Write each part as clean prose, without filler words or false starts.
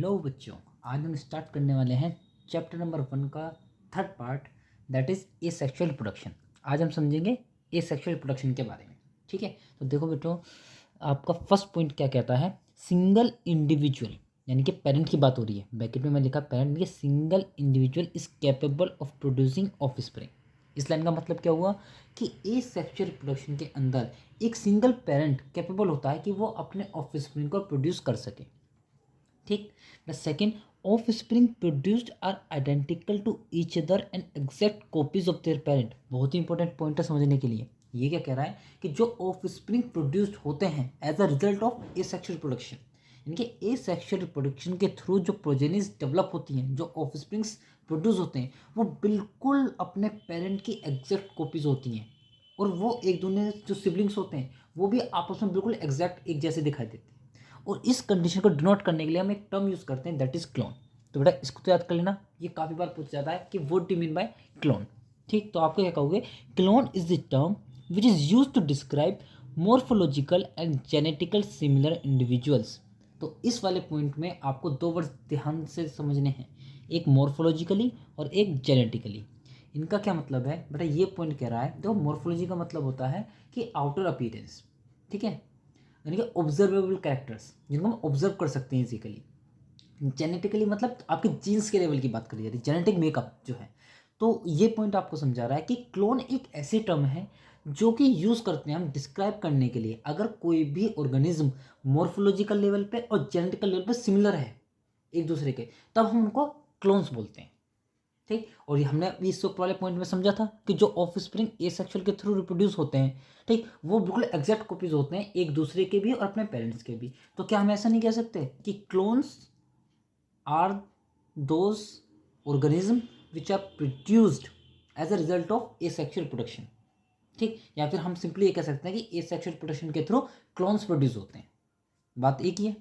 Hello बच्चों, आज हम स्टार्ट करने वाले हैं चैप्टर नंबर 1 का third part, that is a sexual reproduction. आज हम समझेंगे ए सेक्शुअल रिप्रोडक्शन के बारे में। ठीक है, तो देखो बेटो, आपका फर्स्ट पॉइंट क्या कहता है? सिंगल इंडिविजुअल, यानी कि पेरेंट की बात हो रही है। ब्रैकेट में मैं लिखा पेरेंट, ये single individual is capable of producing offspring. इस लाइन का मतलब क्या हुआ कि ए सेक्शुअल रिप्रोडक्शन के अंदर एक सिंगल पेरेंट कैपेबल होता है कि वो अपने ऑफस्प्रिंग को प्रोड्यूस कर सके। ठीक। The second, of spring produced are identical to each other and exact copies of their parent. बहुत ही इंपॉर्टेंट पॉइंट है समझने के लिए। ये क्या कह रहा है कि जो ऑफ स्प्रिंग प्रोड्यूस्ड होते हैं as a result of asexual production, यानी कि ए सेक्शुअल रिप्रोडक्शन के थ्रू जो प्रोजेनिस डेवलप होती हैं, जो ऑफ स्प्रिंग्स प्रोड्यूस होते हैं, वो बिल्कुल अपने पेरेंट की एग्जैक्ट कॉपीज होती हैं। और वो एक दूसरे जो सिबलिंग्स होते हैं वो भी आपस में बिल्कुल एग्जैक्ट एक जैसे दिखाई देते हैं। और इस कंडीशन को डिनोट करने के लिए हम एक टर्म यूज़ करते हैं, दैट इज़ क्लोन। तो बेटा इसको तो याद कर लेना, ये काफ़ी बार पूछा जाता है कि what do you mean by clone. ठीक, तो आपको क्या कहोगे? Clone is the term which is use to describe morphological and genetical similar individuals. तो इस वाले पॉइंट में आपको दो वर्ड ध्यान से समझने हैं, एक मोर्फोलॉजिकली और एक जेनेटिकली। इनका क्या मतलब है बेटा? ये पॉइंट कह रहा है, जो मोर्फोलॉजी का मतलब होता है कि आउटर अपीयरेंस, ठीक है, यानी कि ऑब्जर्वेबल कैरेक्टर्स जिनको हम ऑब्जर्व कर सकते हैं फिजिकली। जेनेटिकली मतलब आपके जीन्स के लेवल की बात करी जा रही है, जेनेटिक मेकअप जो है। तो ये पॉइंट आपको समझा रहा है कि क्लोन एक ऐसी टर्म है जो कि यूज़ करते हैं हम डिस्क्राइब करने के लिए अगर कोई भी ऑर्गेनिज्म मॉर्फोलॉजिकल लेवल पे और जेनेटिकल लेवल पे सिमिलर है एक दूसरे के, तब हम उनको क्लोन्स बोलते हैं। ठीक, और ये हमने इस वाले पॉइंट में समझा था कि जो ऑफ स्प्रिंग एसेक्सुअल के थ्रू रिप्रोड्यूस होते हैं, ठीक, वो बिल्कुल एग्जैक्ट कॉपीज होते हैं एक दूसरे के भी और अपने पेरेंट्स के भी। तो क्या हम ऐसा नहीं कह सकते कि clones are those organism which are produced as a result of asexual production? ठीक, या फिर हम सिंपली ये कह सकते हैं कि एसेक्सुअल प्रोडक्शन के थ्रू क्लोन्स प्रोड्यूस होते हैं। बात एक ही है।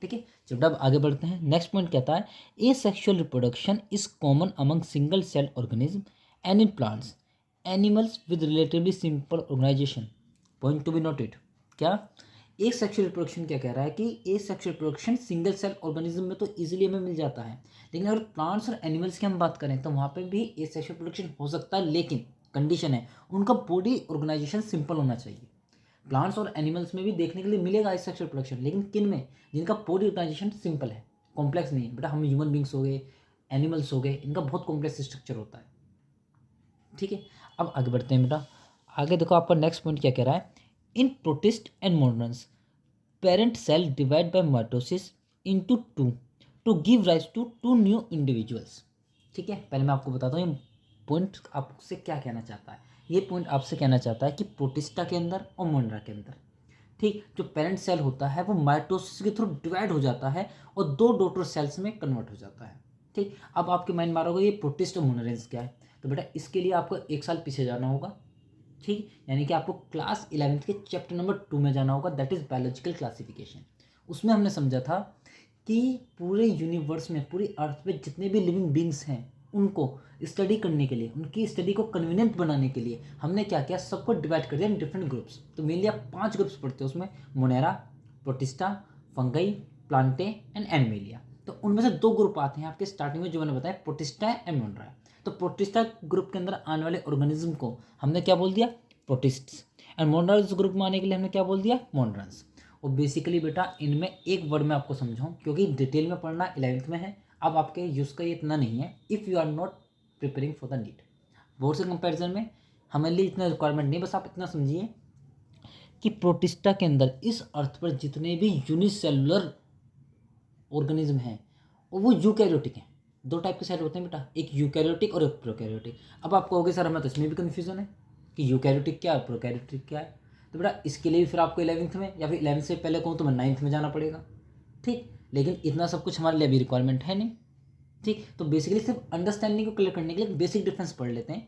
ठीक है, चलो अब आगे बढ़ते हैं। नेक्स्ट पॉइंट कहता है asexual reproduction is common among single cell organism and in plants animals with relatively simple organisation. Point to be noted. क्या ए सेक्शुअल रिप्रोडक्शन क्या कह रहा है कि asexual reproduction single cell organism में तो इजीली हमें मिल जाता है, लेकिन अगर प्लांट्स और एनिमल्स की हम बात करें तो वहाँ पे भी ए सेक्शुअल रिप्रोडक्शन हो सकता है, लेकिन कंडीशन है उनका बॉडी ऑर्गेनाइजेशन सिंपल होना चाहिए। प्लांट्स और एनिमल्स में भी देखने के लिए मिलेगा एसेक्सुअल प्रोडक्शन, लेकिन किन में? जिनका बॉडी ऑर्गेनाइजेशन सिंपल है, कॉम्प्लेक्स नहीं है। बेटा हम ह्यूमन बींग्स हो गए, एनिमल्स हो गए, इनका बहुत कॉम्प्लेक्स स्ट्रक्चर होता है। ठीक है, अब आगे बढ़ते हैं बेटा। आगे देखो आपका नेक्स्ट पॉइंट क्या कह रहा है। In protist and monerans parent cell divide by mitosis into two to give rise to two new individuals. ठीक है, पहले मैं आपको बताता हूँ ये पॉइंट आपसे क्या कहना चाहता है। ये पॉइंट आपसे कहना चाहता है कि प्रोटिस्टा के अंदर और मोनरा के अंदर, ठीक, जो पेरेंट सेल होता है वो माइटोसिस के थ्रू डिवाइड हो जाता है और दो डॉटर सेल्स में कन्वर्ट हो जाता है। ठीक, अब आपके माइंड मारोगे ये प्रोटिस्ट और मोनरेंस क्या है, तो बेटा इसके लिए आपको एक साल पीछे जाना होगा। ठीक, यानी कि आपको क्लास 11th के चैप्टर नंबर 2 में जाना होगा, दैट इज़ बायोलॉजिकल क्लासिफिकेशन। उसमें हमने समझा था कि पूरे यूनिवर्स में, पूरी अर्थ पे जितने भी लिविंग बींग्स हैं उनको स्टडी करने के लिए, उनकी स्टडी को कन्वीनियंट बनाने के लिए हमने क्या किया, सबको डिवाइड कर दिया इन डिफरेंट ग्रुप्स। तो मेनली आप 5 ग्रुप्स पढ़ते हो उसमें, Monera, protista, fungi, Plantae and animalia. तो उनमें से 2 ग्रुप आते हैं आपके स्टार्टिंग में जो मैंने बताया, प्रोटिस्टा एंड मोनेरा। तो प्रोटिस्टा ग्रुप के अंदर आने वाले ऑर्गेनिज्म को हमने क्या बोल दिया, प्रोटिस्ट्स, एंड मोनरल्स ग्रुप में आने के लिए हमने क्या बोल दिया, मोनरल्स। और बेसिकली बेटा इनमें एक वर्ड में आपको समझाऊं, क्योंकि डिटेल में पढ़ना 11th में है, अब आपके यूज़ का ये इतना नहीं है। If you are not preparing for the NEET, board से कंपैरिजन में हमारे लिए इतना रिक्वायरमेंट नहीं, बस आप इतना समझिए कि प्रोटिस्टा के अंदर इस अर्थ पर जितने भी यूनिसेलुलर ऑर्गेनिज्म हैं और वो यूकैरियोटिक हैं। 2 टाइप के सेल होते हैं बेटा, एक यूकैरियोटिक और एक प्रोकैरियोटिक। अब आप कहोगे सर हमें तो इसमें भी कन्फ्यूजन है कि यूकैरियोटिक क्या है, प्रोकैरियोटिक क्या है। तो बेटा इसके लिए भी फिर आपको 11th में, या फिर 11th से पहले कहूँ तो मैं 9th में जाना पड़ेगा। ठीक, लेकिन इतना सब कुछ हमारे लिए अभी रिक्वायरमेंट है नहीं। ठीक, तो बेसिकली सिर्फ अंडरस्टैंडिंग को क्लियर करने के लिए बेसिक डिफरेंस पढ़ लेते हैं।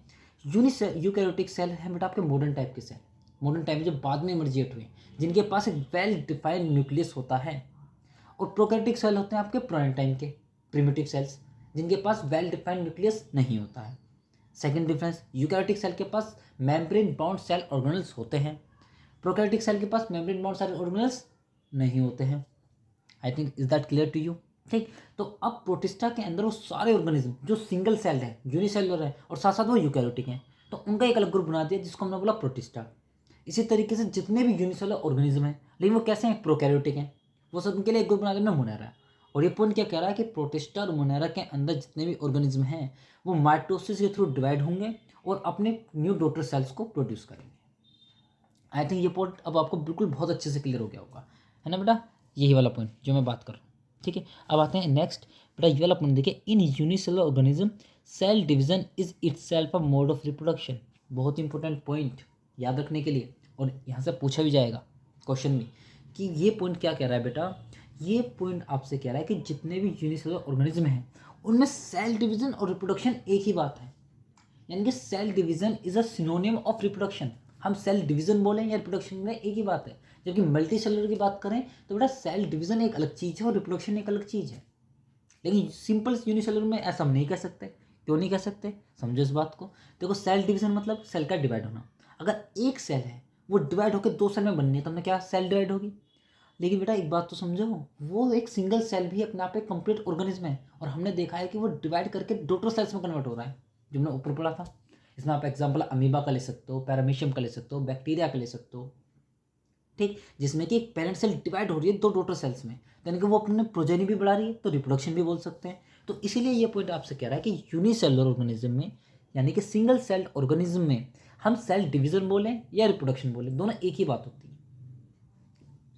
यूकैरियोटिक सेल है बेटा आपके मॉडर्न टाइप के सेल, मॉडर्न टाइप में जो बाद में इमर्जिएट हुए, जिनके पास एक वेल डिफाइंड न्यूक्लियस होता है। और प्रोकैरियोटिक सेल होते हैं आपके पुराने टाइम के प्रिमिटिव सेल्स, जिनके पास वेल डिफाइंड न्यूक्लियस नहीं होता है। सेकंड डिफरेंस, यूकैरियोटिक सेल के पास मेम्ब्रेन बाउंड सेल ऑर्गेनल्स होते हैं, प्रोकैरियोटिक सेल के पास मेम्ब्रेन बाउंड सेल ऑर्गेनल्स नहीं होते हैं। I think is that clear to you? ठीक। तो अब प्रोटिस्टा के अंदर वो सारे ऑर्गेनिज्म जो सिंगल सेल है, यूनिसेलुलर है और साथ साथ वो यूकैरियोटिक हैं, तो उनका एक अलग ग्रुप बना दिया जिसको हमने बोला प्रोटिस्टा। इसी तरीके से जितने भी यूनिसेलुलर ऑर्गेनिज्म हैं, लेकिन वो कैसे हैं, प्रोकैरियोटिक हैं, वो सब उनके लिए एक ग्रुप बना देना मोनेरा। और ये पॉइंट क्या कह रहा है कि प्रोटिस्टा और मोनेरा के अंदर जितने भी ऑर्गेनिज्म हैं वो माइटोसिस के थ्रू डिवाइड होंगे और अपने न्यू डॉटर सेल्स को प्रोड्यूस करेंगे। आई थिंक ये पॉइंट अब आपको बिल्कुल बहुत अच्छे से क्लियर हो गया होगा, है ना बेटा, यही वाला पॉइंट जो मैं बात कर रहा हूँ। ठीक है, अब आते हैं नेक्स्ट बेटा, ये वाला पॉइंट देखिए, in unicellular organism cell division is itself a mode of reproduction. बहुत इंपॉर्टेंट पॉइंट याद रखने के लिए, और यहाँ से पूछा भी जाएगा क्वेश्चन में कि ये पॉइंट क्या कह रहा है बेटा। ये पॉइंट आपसे कह रहा है कि जितने भी यूनिसेलुलर ऑर्गेनिज्म हैं उनमें सेल डिवीजन और रिप्रोडक्शन एक ही बात है, यानी कि cell division is a synonym of reproduction. हम सेल डिवीजन बोलें या रिप्रोडक्शन में एक ही बात है। जबकि मल्टी सेलुलर की बात करें तो बेटा सेल डिवीजन एक अलग चीज़ है और रिप्रोडक्शन एक अलग चीज़ है। लेकिन सिंपल यूनिसेलुलर में ऐसा हम नहीं कह सकते। क्यों नहीं कह सकते, समझो इस बात को। देखो सेल डिवीजन मतलब सेल का डिवाइड होना। अगर एक सेल है वो डिवाइड होकर दो सेल में बननी है तो हमने क्या, सेल डिवाइड होगी। लेकिन बेटा एक बात तो समझो, वो एक सिंगल सेल भी अपने आप एक कंप्लीट ऑर्गेनिज्म है, और हमने देखा है कि वो डिवाइड करके डॉटर सेल्स में कन्वर्ट हो रहा है, जो हमने ऊपर पढ़ा था। इसमें आप एग्जांपल अमीबा का ले सकते हो, पैरामीशियम का ले सकते हो, बैक्टीरिया का ले सकते हो। ठीक, जिसमें कि एक पेरेंट सेल डिवाइड हो रही है दो डॉटर सेल्स में, यानी कि वो अपने प्रोजेनी भी बढ़ा रही है, तो रिप्रोडक्शन भी बोल सकते हैं। तो इसीलिए ये पॉइंट आपसे कह रहा है कि यूनिसेलुलर ऑर्गेनिज्म में, यानी कि सिंगल सेल ऑर्गेनिज्म में, हम सेल डिवीजन बोलें या रिप्रोडक्शन बोलें, दोनों एक ही बात होती है।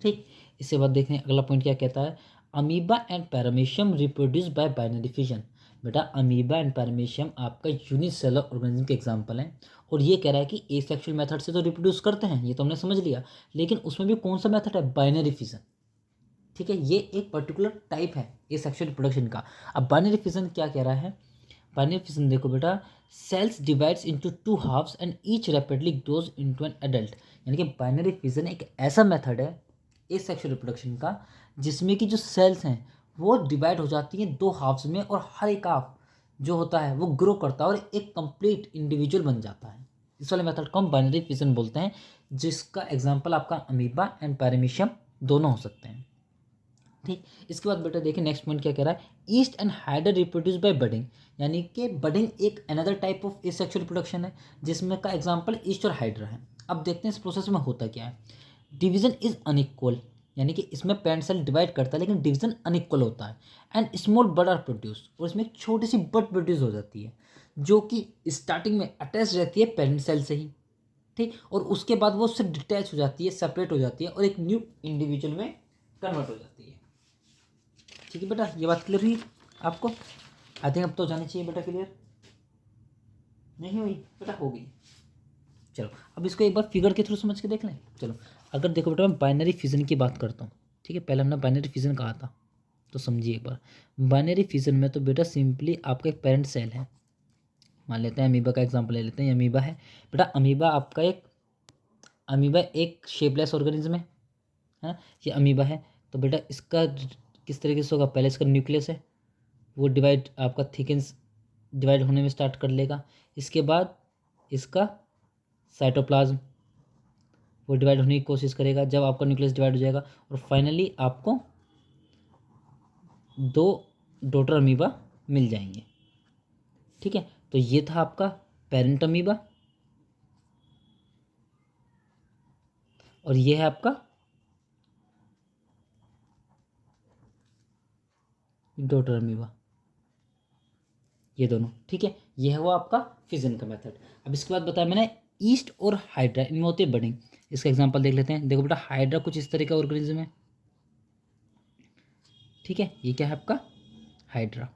ठीक, इसके बाद देखें अगला पॉइंट क्या कहता है, amoeba and paramecium reproduce by binary fission. बेटा अमीबा एंड पैरामीशियम आपका यूनिसेलुलर ऑर्गेनिज्म के एग्जांपल हैं, और ये कह रहा है कि एसेक्सुअल मेथड से तो रिप्रोड्यूस करते हैं, ये तो हमने समझ लिया, लेकिन उसमें भी कौन सा मेथड है, बाइनरी फिजन। ठीक है, ये एक पर्टिकुलर टाइप है एसेक्सुअल रिप्रोडक्शन का। अब बाइनरी फिजन क्या कह रहा है, बाइनरी फिजन देखो बेटा, cells divides into two halves and each rapidly grows into an adult. यानी कि बाइनरी फिजन एक ऐसा मेथड है एसेक्सुअल रिप्रोडक्शन का जिसमें कि जो सेल्स हैं वो डिवाइड हो जाती हैं दो हाफ्स में, और हर एक हाफ जो होता है वो ग्रो करता है और एक कंप्लीट इंडिविजुअल बन जाता है। इस वाले मेथड को हम बाइनरी फिजन बोलते हैं, जिसका एग्जांपल आपका अमीबा एंड पैरामीशियम दोनों हो सकते हैं। ठीक, इसके बाद बेटा देखिए नेक्स्ट पॉइंट क्या कह रहा है, east and हाइडर reproduce by budding. यानी कि बडिंग एक another type of asexual reproduction है, जिसमें का एग्जांपल ईस्ट और हाइड्रा है। अब देखते हैं इस प्रोसेस में होता क्या है। डिवीजन इज अनइक्वल, यानी कि इसमें पेरेंट सेल डिवाइड करता है लेकिन डिवीजन अनइक्वल होता है। And small bud are produce, और इसमें एक छोटी सी बड प्रोड्यूस हो जाती है जो कि स्टार्टिंग में अटैच रहती है पेरेंट सेल से ही। ठीक, और उसके बाद वो उससे डिटैच हो जाती है, सेपरेट हो जाती है और एक न्यू इंडिविजुअल में कन्वर्ट हो जाती है। ठीक है बेटा, ये बात क्लियर हुई आपको। आई थिंक अब तो जानी चाहिए बेटा, क्लियर नहीं हुई बेटा, हो गई। चलो अब इसको एक बार फिगर के थ्रू समझ के देख लें। चलो अगर देखो बेटा मैं बाइनरी फिजन की बात करता हूँ, ठीक है, पहले हमने बाइनरी फिजन कहा था, तो समझिए एक बार। बाइनरी फिजन में तो बेटा सिंपली आपका एक पेरेंट सेल है, मान लेते हैं अमीबा का एग्जांपल ले लेते हैं, अमीबा है बेटा। अमीबा एक शेपलेस ऑर्गेनिज्म है ना, ये अमीबा है। तो बेटा इसका किस तरीके से होगा, पहले इसका न्यूक्लियस है वो डिवाइड आपका थिकन्स, डिवाइड होने में स्टार्ट कर लेगा। इसके बाद इसका साइटोप्लाज्म वो डिवाइड होने की कोशिश करेगा, जब आपका न्यूक्लियस डिवाइड हो जाएगा, और फाइनली आपको दो डॉटर अमीबा मिल जाएंगे। ठीक है, तो ये था आपका पेरेंट अमीबा, और ये है आपका डॉटर अमीबा, ये दोनों। ठीक है, ये है वो आपका फिजन का मेथड। अब इसके बाद बताया मैंने ईस्ट और हाइड्रा, इनमें होती है बडिंग। इसका एग्जांपल देख लेते हैं। देखो बेटा हाइड्रा कुछ इस तरह का ऑर्गेनिज्म है, ठीक है, ये क्या है आपका हाइड्रा।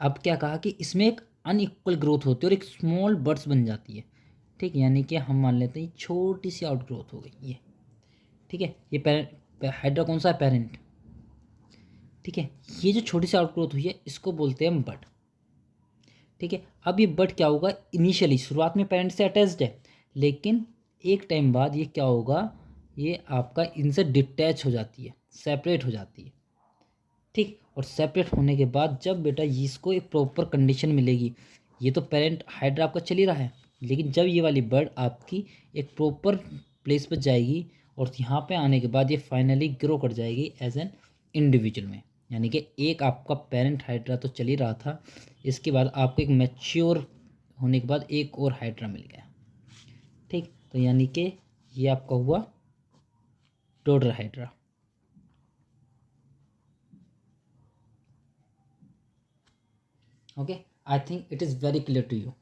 अब क्या कहा कि इसमें एक अनइक्वल ग्रोथ होती है और एक स्मॉल बर्ड्स बन जाती है। ठीक, यानी कि हम मान लेते हैं छोटी सी आउट ग्रोथ हो गई ये। ठीक है, ये पेरेंट हाइड्रा कौन सा है, पेरेंट। ठीक है, ये जो छोटी सी आउट ग्रोथ हुई है इसको बोलते हैं हम बड। ठीक है, अब ये बड क्या होगा, इनिशियली शुरुआत में पेरेंट से अटैच्ड है, लेकिन एक टाइम बाद ये क्या होगा, ये आपका इनसे डिटैच हो जाती है, सेपरेट हो जाती है। ठीक, और सेपरेट होने के बाद जब बेटा इसको एक प्रॉपर कंडीशन मिलेगी, ये तो पेरेंट हाइड्रा आपका चल ही रहा है, लेकिन जब ये वाली बर्ड आपकी एक प्रॉपर प्लेस पर जाएगी और यहाँ पे आने के बाद ये फाइनली ग्रो कर जाएगी एज एन इंडिविजुअल में, यानी कि एक आपका पेरेंट हाइड्रा तो चल ही रहा था, इसके बाद आपको एक मैच्योर होने के बाद एक और हाइड्रा मिल गया। ठीक, तो यानी कि ये आपका हुआ daughter hydra. Okay, I think it is very clear to you.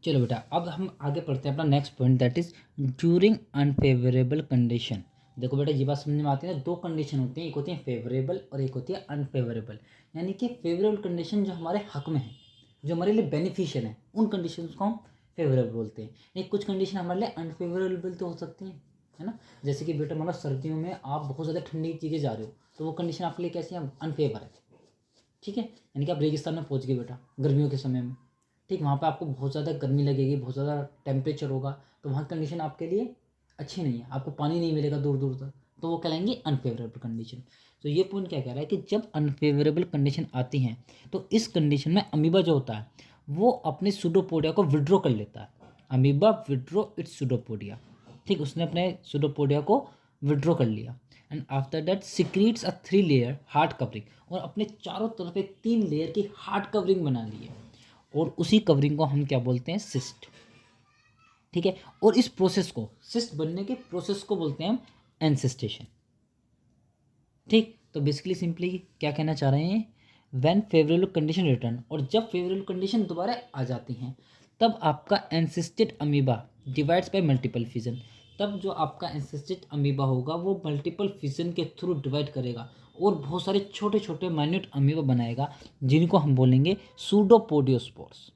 चलो बेटा, अब हम आगे पढ़ते हैं अपना next point, that is during unfavourable condition. देखो बेटा, ये बात समझ में आती है ना, दो कंडीशन होती हैं, एक होती है फेवरेबल और एक होती है अनफेवरेबल। यानी कि फेवरेबल कंडीशन जो हमारे हक में है, जो हमारे लिए बेनिफिशियल है, उन कंडीशन को हम फेवरेबल बोलते हैं। नहीं, कुछ कंडीशन हमारे लिए अनफेवरेबल तो हो सकती हैं, है ना। जैसे कि बेटा मतलब सर्दियों में आप बहुत ज़्यादा ठंडी जगह जा रहे हो, तो वो कंडीशन आपके लिए कैसी है, अनफेवर है। ठीक है, यानी कि आप रेगिस्तान में पहुंच गए बेटा गर्मियों के समय में। ठीक, वहाँ पे आपको बहुत ज़्यादा गर्मी लगेगी, बहुत ज़्यादा टेम्परेचर होगा, तो वहाँ कंडीशन आपके लिए अच्छी नहीं है, आपको पानी नहीं मिलेगा दूर दूर तक, तो वो कहलाएंगे अनफेवरेबल कंडीशन। तो ये पॉइंट क्या कह रहा है कि जब अनफेवरेबल कंडीशन आती हैं तो इस कंडीशन में अमीबा जो होता है वो अपने सूडोपोडिया को विड्रॉ कर लेता है। Amoeba withdraw it's pseudopodia. ठीक, उसने अपने सूडोपोडिया को विड्रॉ कर लिया and after that secretes a 3 layer hard covering, और अपने चारों तरफ एक 3 लेयर की हार्ड कवरिंग बना ली है, और उसी कवरिंग को हम क्या बोलते हैं, सिस्ट। ठीक है, और इस प्रोसेस को, सिस्ट बनने के प्रोसेस को बोलते हैं हम एनसिस्टेशन। ठीक, तो बेसिकली सिंपली क्या कहना चाह रहे हैं, व्हेन फेवरेबल कंडीशन रिटर्न, और जब फेवरेबल कंडीशन दोबारा आ जाती हैं तब आपका encysted amoeba divides by multiple fission. तब जो आपका एनसिस्टेड अमीबा होगा वो मल्टीपल फिजन के थ्रू डिवाइड करेगा और बहुत सारे छोटे छोटे माइन्यूट अमीबा बनाएगा, जिनको हम बोलेंगे सूडोपोडियोस्पोर्स।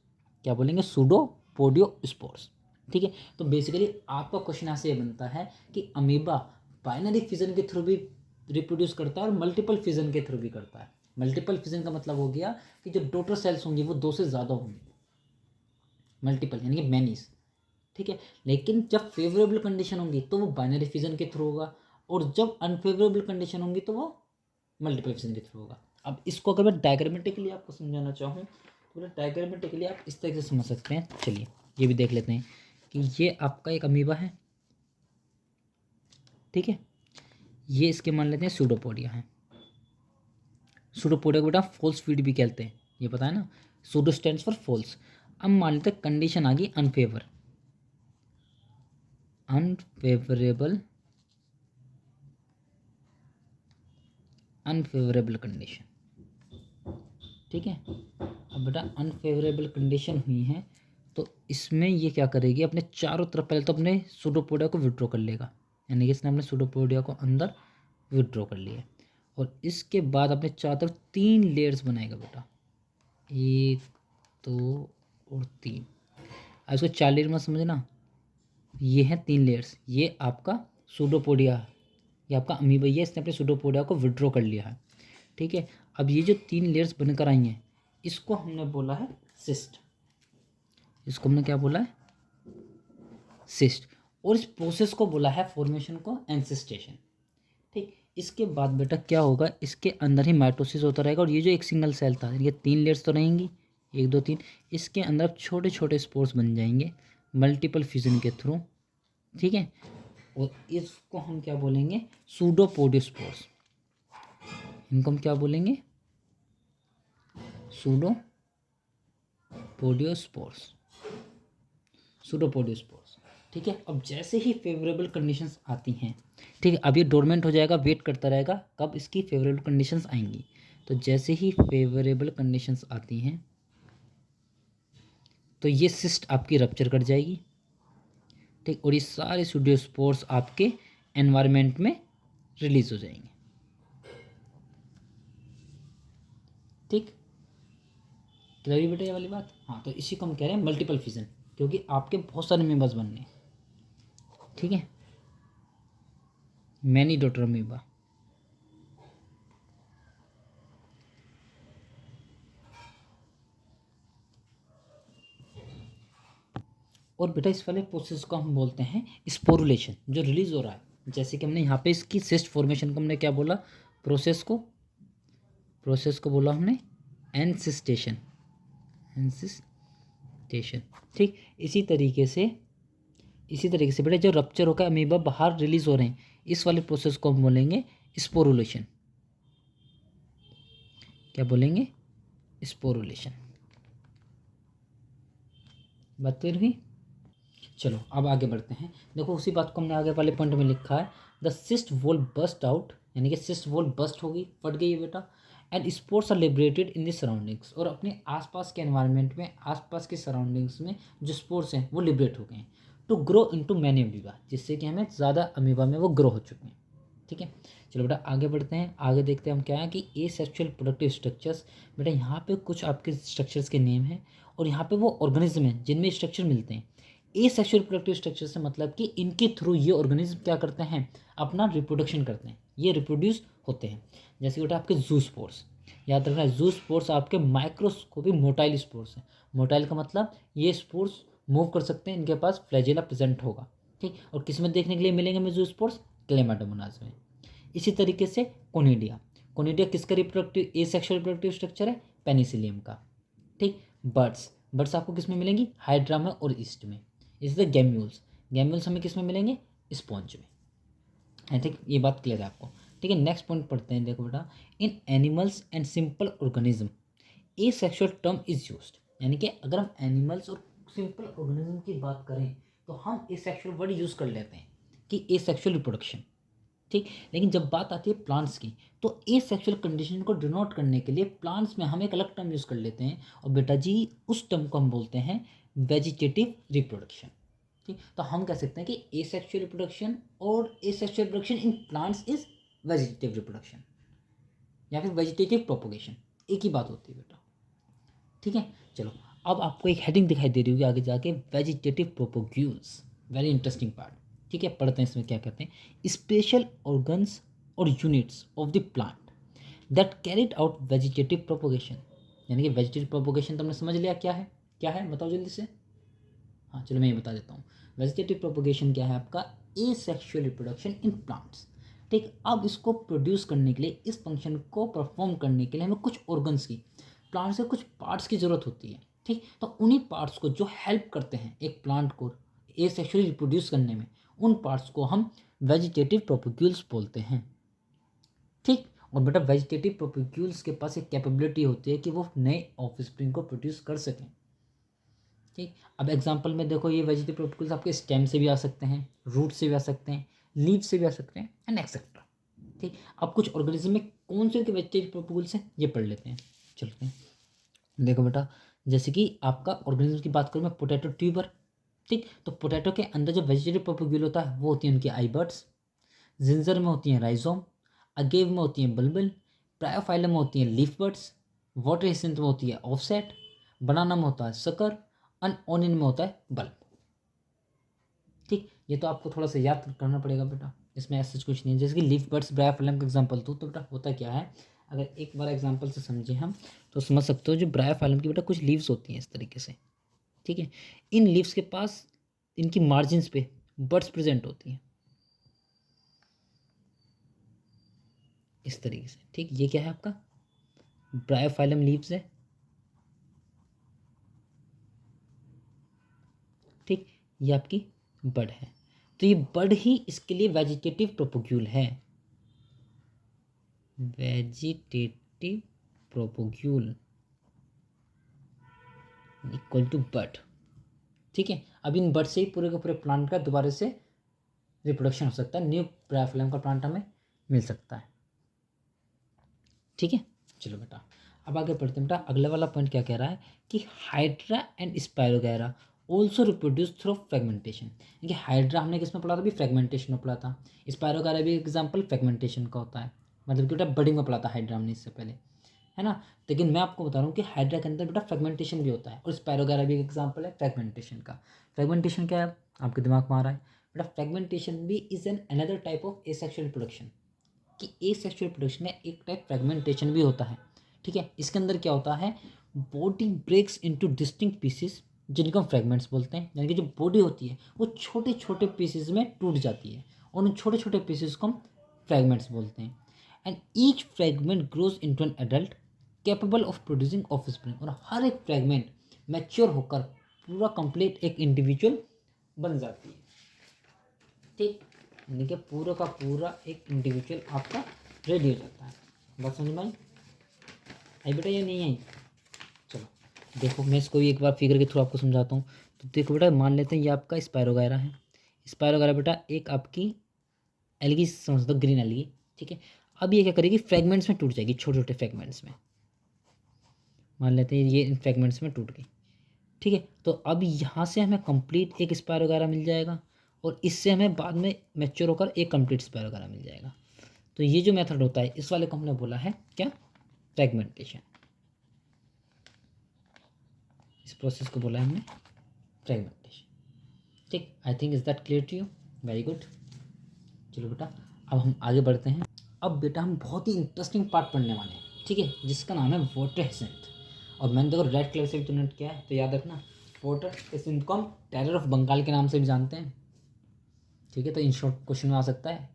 क्या बोलेंगे, सूडोपोडियोस्पोर्स। ठीक है, तो बेसिकली आपका क्वेश्चन यहाँ से ये बनता है कि अमीबा बाइनरी फिजन के थ्रू भी रिप्रोड्यूस करता है और मल्टीपल फिजन के थ्रू भी करता है। मल्टीपल फिजन का मतलब हो गया कि जो डॉटर सेल्स होंगी वो 2 से ज़्यादा होंगी, मल्टीपल यानी कि मैनीस। ठीक है, लेकिन जब फेवरेबल कंडीशन होंगी तो वो बाइनरी फिजन के थ्रू होगा, और जब अनफेवरेबल कंडीशन होंगी तो वो मल्टीपल फिजन के थ्रू होगा। अब इसको अगर मैं डायग्रामेटिकली आपको समझाना चाहूँ तो डायग्रामेटिकली आप इस तरीके से समझ सकते हैं। चलिए ये भी देख लेते हैं कि ये आपका एक अमीबा है। ठीक है, ये इसके मान लेते हैं सूडोपोडिया है। सूडोपोडिया को बेटा फॉल्स फीड भी कहते हैं, ये पता है ना, सूडो स्टैंड्स फॉर फॉल्स। अब मान लेते हैं कंडीशन आ गई अनफेवरेबल अनफेवरेबल कंडीशन। ठीक है, अब बेटा अनफेवरेबल कंडीशन हुई है तो इसमें ये क्या करेगी, अपने चारों तरफ पहले तो अपने सूडोपोडिया को विड्रॉ कर लेगा, यानी कि इसने अपने सूडोपोडिया को अंदर विड्रॉ कर लिया, और इसके बाद अपने चारों तरफ 3 लेयर्स बनाएगा बेटा, 1 2 और 3। अब इसको 4 लेयर में समझना, ये हैं 3 लेयर्स, ये आपका सूडोपोडिया, ये आपका अमीबा, ये इसने अपने सूडोपोडिया को विड्रॉ कर लिया है। ठीक है, अब ये जो 3 लेयर्स बनकर आई हैं इसको हमने बोला है सिस्ट, इसको हमने क्या बोला है, सिस्ट, और इस प्रोसेस को बोला है फॉर्मेशन को एनसिस्टेशन। ठीक, इसके बाद बेटा क्या होगा, इसके अंदर ही माइटोसिस होता रहेगा, और ये जो एक सिंगल सेल था, ये 3 लेयर्स तो रहेंगी, 1 2 3, इसके अंदर छोटे छोटे स्पोर्स बन जाएंगे मल्टीपल फ्यूजन के थ्रू। ठीक है, और इसको हम क्या बोलेंगे, सूडोपोडियोस्पोर्स। इनको हम क्या बोलेंगे, सूडोपोडियोस्पोर्स, सूडोपोडियोस्पोर्स। ठीक है, अब जैसे ही फेवरेबल कंडीशंस आती हैं, ठीक है, अब ये डोरमेंट हो जाएगा, वेट करता रहेगा कब इसकी फेवरेबल कंडीशंस आएंगी। तो जैसे ही फेवरेबल कंडीशंस आती हैं तो ये सिस्ट आपकी रप्चर कर जाएगी। ठीक, और ये सारे सूडोस्पोर्स आपके एनवायरनमेंट में रिलीज हो जाएंगे। ठीक, क्लियर बेटा ये वाली बात। हाँ, तो इसी को हम कह रहे हैं मल्टीपल फिजन, क्योंकि आपके बहुत सारे मेंबर्स बनने हैं। ठीक है, मैनी डॉटर अमीबा। और बेटा इस वाले प्रोसेस को हम बोलते हैं स्पोरुलेशन, जो रिलीज हो रहा है। जैसे कि हमने यहाँ पे इसकी सिस्ट फॉर्मेशन को हमने क्या बोला, प्रोसेस को बोला हमने एनसिस्टेशन, एनसिस्टेशन। ठीक, इसी तरीके से बेटा जो रप्चर होकर अमीबा बाहर रिलीज हो रहे हैं, इस वाले प्रोसेस को हम बोलेंगे स्पोरुलेशन। क्या बोलेंगे, स्पोरुलेशन। बात क्लियर हुई। चलो अब आगे बढ़ते हैं। देखो उसी बात को हमने आगे वाले पॉइंट में लिखा है, the cyst wall burst out, यानी कि सिस्ट वॉल बस्ट होगी, फट गई है बेटा, and spores are liberated in the surroundings, और अपने आसपास के एनवायरनमेंट में, आसपास के सराउंडिंग्स में जो स्पोर्ट्स हैं वो लिबरेट हो गए हैं, to grow into many amoeba, जिससे कि हमें ज़्यादा अमीबा में वो ग्रो हो चुके हैं। ठीक है, चलो बेटा आगे बढ़ते हैं। आगे देखते हैं हम क्या है कि ए सेक्शुअल प्रोडक्टिव स्ट्रक्चर्स। बेटा यहाँ पे कुछ आपके स्ट्रक्चर्स के नेम हैं, और यहाँ पे वो ऑर्गेनिज्म हैं जिनमें स्ट्रक्चर मिलते हैं। ए सेक्शुअल प्रोडक्टिव स्ट्रक्चर से मतलब कि इनके थ्रू ये ऑर्गेनिज्म क्या करते हैं, अपना रिप्रोडक्शन करते हैं, ये रिप्रोड्यूस होते हैं। जैसे बेटा आपके जू स्पोर्स, याद रखना जू स्पोर्स आपके माइक्रोस्कोपिक मोटाइल स्पोर्स हैं। मोटाइल का मतलब ये स्पोर्स मूव कर सकते हैं, इनके पास फ्लैजेला प्रेजेंट होगा। ठीक, और किस में देखने के लिए मिलेंगे हमें जू स्पोर्स, क्लेमाटोमोनाज में। इसी तरीके से कोनिडिया, कोनिडिया किसका रिप्रोडक्टिव ए सेक्शुअल रिप्रोडक्टिव स्ट्रक्चर है, पेनिसिलियम का। ठीक, बर्ड्स, बर्ड्स आपको किस में मिलेंगी, हाइड्रा में और ईस्ट में। इस द गैम्यूल्स, गैम्यूल्स हमें किस में मिलेंगे, स्पॉन्ज में है। ठीक, ये बात क्लियर है आपको। ठीक है, नेक्स्ट पॉइंट पढ़ते हैं। देखो बेटा, in animals and simple organism asexual term is used, यानी कि अगर हम एनिमल्स और सिंपल ऑर्गेनिज्म की बात करें तो हम ए सेक्शुअल वर्ड यूज़ कर लेते हैं कि ए सेक्शुअल रिप्रोडक्शन। ठीक, लेकिन जब बात आती है प्लांट्स की तो ए सेक्शुअल कंडीशन को डिनोट करने के लिए प्लांट्स में हम एक अलग टर्म यूज़ कर लेते हैं, और बेटा जी उस टर्म को हम बोलते हैं वेजिटेटिव रिप्रोडक्शन। ठीक, तो हम कह सकते हैं कि ए सेक्शुअल रिप्रोडक्शन और asexual reproduction in plants is vegetative reproduction, या फिर वेजिटेटिव प्रोपोगेशन, एक ही बात होती है बेटा। ठीक है, चलो अब आपको एक हेडिंग दिखाई दे रही होगी आगे जाके, वेजिटेटिव प्रोपोग्यूल्स, वेरी इंटरेस्टिंग पार्ट। ठीक है, पढ़ते हैं इसमें क्या कहते हैं, स्पेशल ऑर्गन्स और units of the plant that carried out vegetative propagation, यानी कि वेजिटेटिव प्रोपोगेशन तो हमने समझ लिया क्या है, क्या है बताओ जल्दी से। हाँ चलो मैं ये बता देता हूँ, वेजिटेटिव प्रोपोगेशन क्या है आपका, ए सेक्शुअल रिप्रोडक्शन इन प्लांट्स। ठीक, अब इसको प्रोड्यूस करने के लिए, इस फंक्शन को परफॉर्म करने के लिए हमें कुछ ऑर्गन्स की, प्लांट से कुछ पार्ट्स की ज़रूरत होती है। ठीक, तो उन्हीं पार्ट्स को जो हेल्प करते हैं एक प्लांट को ए सेक्शुअली रिप्रोड्यूस करने में, उन पार्ट्स को हम वेजिटेटिव प्रोपोग्यूल्स बोलते हैं। ठीक, और बेटा वेजिटेटिव प्रोपोग्यूल्स के पास एक कैपेबिलिटी होती है कि वो नए ऑफस्प्रिंग को प्रोड्यूस कर सकें। ठीक, अब एग्जांपल में देखो, ये वेजिटेटिव प्रोपोगल्स आपके स्टेम से भी आ सकते हैं, रूट से भी आ सकते हैं, लीव से भी आ सकते हैं, एंड एक्सेट्रा। ठीक, अब कुछ ऑर्गेनिज्म में कौन से वेजिटेटिव प्रोपोगल्स हैं ये पढ़ लेते हैं, चलते हैं। देखो बेटा, जैसे कि आपका ऑर्गेनिज्म की बात करूँ मैं, पोटैटो ट्यूबर। ठीक, तो पोटैटो के अंदर जो वेजिटेटिव प्रोपोगुल होता है वो होती है उनकी आईबर्ड्स, जिंजर में होती हैं राइजोम, अगेव में होती हैं बल्बल, ब्रायोफाइलम में होती हैं लीफ बर्ड्स, वाटर हिसिंथ में होती है ऑफसेट, बनाना में होता है सकर, ओनियन में होता है बल्ब। ठीक, ये तो आपको थोड़ा सा याद करना पड़ेगा बेटा, इसमें ऐसा कुछ नहीं है। जैसे कि लीफ बर्ड्स ब्रायोफाइलम का एग्जांपल दूँ तो बेटा होता क्या है, अगर एक बार एग्जांपल से समझें हम तो समझ सकते हो, जो ब्रायोफाइलम की बेटा कुछ लीव्स होती हैं इस तरीके से। ठीक है, इन लीव्स के पास, इनकी मार्जिन्स पे बर्ड्स प्रेजेंट होती हैं इस तरीके से। ठीक, ये क्या है आपका ब्रायोफाइलम लीव्स है। ठीक, ये आपकी बर्ड है, तो ये बर्ड ही इसके लिए वेजिटेटिव प्रोपोग्यूल है, वेजिटेटिव प्रोपोग्यूल इक्वल टू बर्ड। ठीक है, अब इन बर्ड से ही पूरे के पूरे प्लांट का दोबारा से रिप्रोडक्शन हो सकता है, न्यू ब्रायोफाइलम का प्लांट हमें मिल सकता है। ठीक है, चलो बेटा अब आगे बढ़ते हैं। बेटा अगला वाला पॉइंट क्या कह रहा है कि hydra and spirogyra also reproduce through fragmentation, क्योंकि हाइड्रा हमने किस में पढ़ा था, भी फ्रेगमेंटेशन में पढ़ा था, स्पायरोगैरा भी एग्जाम्पल फ्रेगमेंटेशन का होता है, मतलब कि बेटा बडिंग में पढ़ा था हाइड्रा हमने इससे पहले, है ना। लेकिन मैं आपको बता रहा हूँ कि हाइड्रा के अंदर बेटा फ्रेगमेंटेशन भी होता है, और स्पायरोगैरा भी एक एग्जाम्पल है फ्रेगमेंटेशन का। फ्रेगमेंटेशन क्या है आपके दिमाग में आ रहा है बेटा, फ्रेगमेंटेशन भी is an another type of asexual reproduction, कि ए सेक्सुअल प्रोडक्शन में एक टाइप फ्रेगमेंटेशन भी होता है। ठीक है, इसके अंदर क्या होता है, body breaks into distinct pieces जिनको हम फ्रेगमेंट्स बोलते हैं, यानी कि जो बॉडी होती है वो छोटे छोटे पीसेस में टूट जाती है, और उन छोटे छोटे पीसेस को हम फ्रेगमेंट्स बोलते हैं। And each fragment grows into an adult capable of producing offspring, और हर एक फ्रेगमेंट मैच्योर होकर पूरा कंप्लीट एक इंडिविजुअल बन जाती है। ठीक, यानी कि पूरा का पूरा एक इंडिविजुअल आपका रेडी हो जाता है। बात समझ में आई। आई बेटा या नहीं आई? चलो देखो मैं इसको भी एक बार फिगर के थ्रू आपको समझाता हूँ। तो देखो बेटा, मान लेते हैं ये आपका स्पायरोगायरा है। स्पायरोगायरा बेटा एक आपकी एल्गी समझ दो, ग्रीन एल्गी, ठीक है। अब ये क्या करेगी, फ्रेगमेंट्स में टूट जाएगी, छोटे छोटे फ्रेगमेंट्स में। मान लेते हैं ये इन फ्रेगमेंट्स में टूट गई, ठीक है। तो अब यहाँ से हमें कंप्लीट एक स्पायरोगायरा मिल जाएगा, और इससे हमें बाद में मैच्योर होकर एक कंप्लीट स्पायरोगायरा मिल जाएगा। तो ये जो मेथड होता है इस वाले को हमने बोला है क्या, फ्रेगमेंटेशन। इस प्रोसेस को बोला है हमने फ्रेगमेंटेशन, ठीक। I think is that clear to you? Very good. चलो बेटा अब हम आगे बढ़ते हैं। अब बेटा हम बहुत ही इंटरेस्टिंग पार्ट पढ़ने वाले हैं, ठीक है, जिसका नाम है वाटर हिसेंट। और मैंने देखो रेड कलर से भी नोट किया है, तो याद रखना वाटर हिसेंट को हम टेरर ऑफ बंगाल के नाम से भी जानते हैं, ठीक है। तो इन शॉर्ट क्वेश्चन में आ सकता है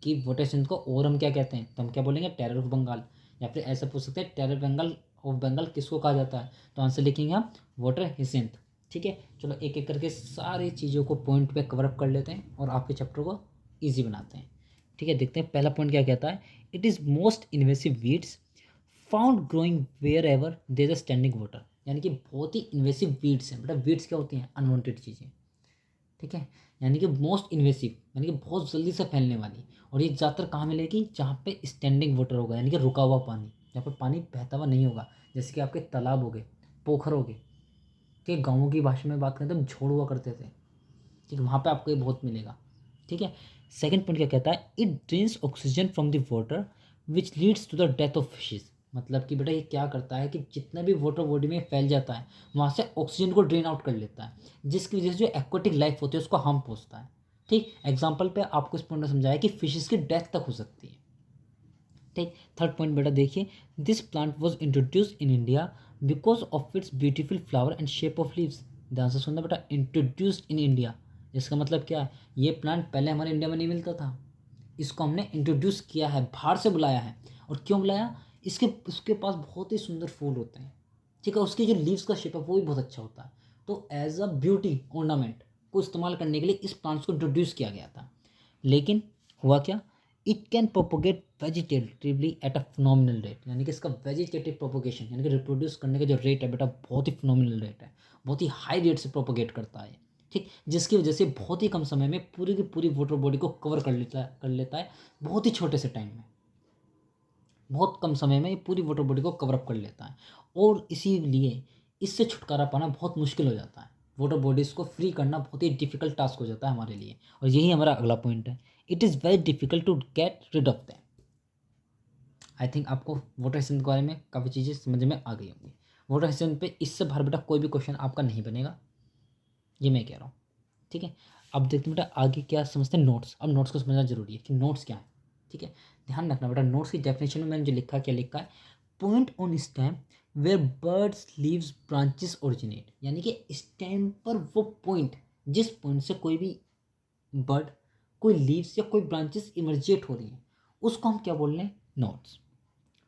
कि वाटर हिसेंट को और हम क्या कहते हैं, तो हम क्या बोलेंगे, टेरर ऑफ बंगाल। या फिर ऐसा पूछ सकते हैं टेरर बंगाल ऑफ बंगाल किसको कहा जाता है, तो आंसर लिखेंगे हम वाटर हिसेंट, ठीक है। चलो एक एक करके सारी चीज़ों को पॉइंट पे कवर अप कर लेते हैं और आपके चैप्टर को ईजी बनाते हैं, ठीक है। देखते हैं पहला पॉइंट क्या कहता है, it is most invasive weeds found growing wherever there a standing water. यानी कि बहुत ही इन्वेसिव वीड्स हैं बेटा। वीड्स क्या होती हैं, अनवांटेड चीज़ें, ठीक है। यानी कि मोस्ट इन्वेसिव यानी कि बहुत जल्दी से फैलने वाली। और ये ज़्यादातर कहाँ मिलेगी, जहाँ पे स्टैंडिंग वाटर होगा, यानी कि रुका हुआ पानी, जहाँ पे पानी बहता हुआ नहीं होगा, जैसे कि आपके तालाब हो गए, पोखर हो गए, कि गाँवों की भाषा में बात करें तो झोड़ हुआ करते थे, ठीक है, वहाँ पे आपको ये बहुत मिलेगा, ठीक है। सेकंड पॉइंट क्या कहता है, it drains oxygen from the water which leads to the death of fishes. मतलब कि बेटा ये क्या करता है कि जितना भी वाटर बॉडी में फैल जाता है वहाँ से ऑक्सीजन को ड्रेन आउट कर लेता है, जिसकी वजह से जो एक्वाटिक लाइफ होती है उसको हार्म पहुँचता है, ठीक। एग्जाम्पल पे आपको इस पॉइंट में समझाया कि फिशेज की डेथ तक हो सकती है, ठीक। थर्ड पॉइंट बेटा देखिए, this plant was introduce in India because of its beautiful flower and shape of leaves. ध्यान से सुनना बेटा, इंट्रोड्यूस्ड इन इंडिया, इसका मतलब क्या है, ये प्लांट पहले हमारे इंडिया में नहीं मिलता था, इसको हमने इंट्रोड्यूस किया है, बाहर से बुलाया है। और क्यों बुलाया, उसके पास बहुत ही सुंदर फूल होते हैं, ठीक है, उसकी जो लीव्स का शेप है वो भी बहुत अच्छा होता है। तो एज अ ब्यूटी ऑर्नामेंट को इस्तेमाल करने के लिए इस प्लांट्स को इंट्रोड्यूस किया गया था। लेकिन हुआ क्या, it can propagate vegetatively at a phenomenal rate. यानी कि इसका वेजिटेटिव प्रोपोगेशन यानी कि रिप्रोड्यूस करने का जो रेट है बेटा बहुत ही फिनोमिनल रेट है, बहुत ही हाई रेट से प्रोपोगेट करता है, ठीक। जिसकी वजह से बहुत ही कम समय में पूरी की पूरी वाटर बॉडी को कवर कर लेता है बहुत ही छोटे से टाइम में, बहुत कम समय में ये पूरी वाटर बॉडी को कवर अप कर लेता है। और इसीलिए इससे छुटकारा पाना बहुत मुश्किल हो जाता है, वाटर बॉडीज़ को फ्री करना बहुत ही डिफिकल्ट टास्क हो जाता है हमारे लिए। और यही हमारा अगला पॉइंट है, it is very difficult to get rid of them. I think आपको वाटर हिसेंट के बारे में काफ़ी चीज़ें समझ में आ गई होंगी। वाटर हिसेंट पे इससे बाहर बेटा कोई भी क्वेश्चन आपका नहीं बनेगा, ये मैं कह रहा हूँ, ठीक है। अब देखते हैं बेटा आगे क्या समझते हैं, नोट्स। अब नोट्स को समझना जरूरी है कि नोट्स क्या है, ठीक है। ध्यान रखना बेटा, नोट्स की डेफिनेशन में मैंने जो लिखा क्या लिखा है, point on stem where buds leaves branches originate. यानी कि स्टेम पर वो पॉइंट जिस पॉइंट से कोई भी बर्ड, कोई लीव्स या कोई ब्रांचेस इमर्जेट हो रही हैं, उसको हम क्या बोल रहे हैं, नोट्स,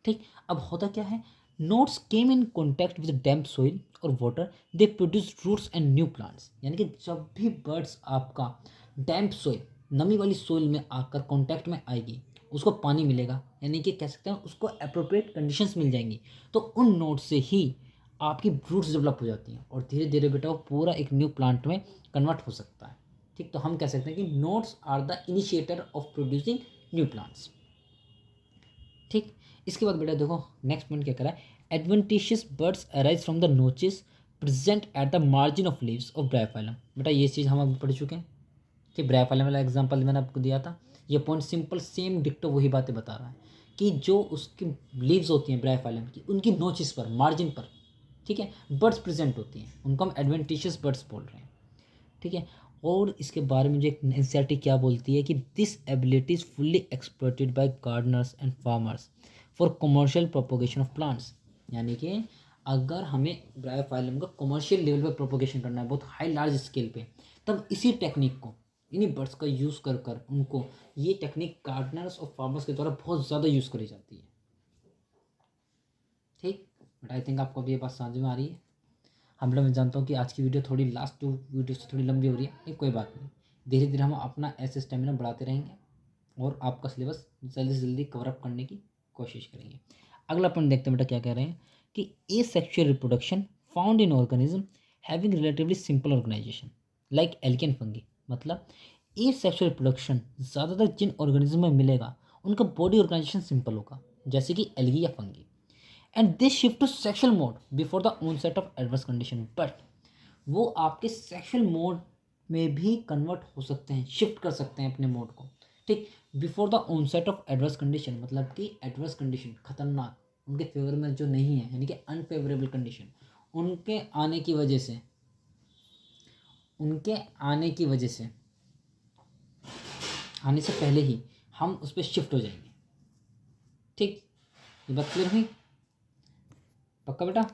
ठीक। अब होता क्या है, nodes came in contact with damp soil और water, they produce roots and new plants. यानी कि जब भी बर्ड्स आपका डैम्प सोइल, नमी वाली सोइल में आकर कॉन्टैक्ट में आएगी, उसको पानी मिलेगा, यानी कि कह सकते हैं उसको अप्रोप्रिएट कंडीशंस मिल जाएंगी, तो उन नोट्स से ही आपकी रूट्स डेवलप हो जाती हैं और धीरे धीरे बेटा वो पूरा एक न्यू प्लांट में कन्वर्ट हो सकता है, ठीक। तो हम कह सकते हैं कि nodes are the initiator of producing new plants, ठीक। इसके बाद बेटा देखो नेक्स्ट पॉइंट क्या करा है, adventitious birds arise from the notches present at the margin of leaves of Bryophyllum. बेटा ये चीज़ हम अभी पढ़ चुके हैं, ठीक। ब्रायोफाइलम वाला एग्जांपल मैंने आपको दिया था, ये पॉइंट सिंपल सेम डिक्टो वही बातें बता रहा है कि जो उसकी लीव्स होती हैं ब्रायोफाइलम की, उनकी नोचेस पर, मार्जिन पर, ठीक है, बर्ड्स प्रेजेंट होती हैं, उनको हम एडवेंटिशियस बर्ड्स बोल रहे हैं, ठीक है। और इसके बारे में जो एक एनसीईआरटी क्या बोलती है कि this ability is fully exploited bye Gardner's and farmers for commercial propagation of plants. यानी कि अगर हमें ब्रायोफाइलम का कमर्शियल लेवल पे प्रोपोगेशन करना है, बहुत हाई लार्ज स्केल पे, तब इसी टेक्निक को, इन्हीं बर्ड्स का यूज़ कर कर उनको, ये टेक्निक गार्डनर्स और फार्मर्स के द्वारा बहुत ज़्यादा यूज़ करी जाती है, ठीक। बट आई थिंक आपको अभी ये बात समझ में आ रही है। हम लोग, मैं जानता हूँ कि आज की वीडियो थोड़ी लास्ट 2 वीडियो से थोड़ी लंबी हो रही है, लेकिन कोई बात नहीं, धीरे धीरे हम अपना ऐसे स्टेमिना बढ़ाते रहेंगे और आपका सिलेबस जल्दी से जल्दी कवर अप करने की कोशिश करेंगे। अगला पॉइंट देखते हैं बेटा क्या कह रहे हैं कि asexual reproduction found in organism having relatively simple organisation like algae and fungi. मतलब ए सेक्शुअल रिप्रोडक्शन ज़्यादातर जिन ऑर्गेनिज्म में मिलेगा उनका बॉडी ऑर्गेनाइजेशन सिंपल होगा, जैसे कि एल्गी या fungi. And this shift to sexual mode before the onset of adverse condition, but वो आपके सेक्शुअल मोड में भी कन्वर्ट हो सकते हैं, शिफ्ट कर सकते हैं अपने मोड को, ठीक, before the onset of adverse condition. मतलब कि एडवर्स कंडीशन खतरनाक उनके फेवर में जो नहीं है, यानी कि अनफेवरेबल कंडीशन, उनके आने की वजह से आने से पहले ही हम उस पर शिफ्ट हो जाएंगे। ठीक, ये बात क्लियर हुई? पक्का बेटा?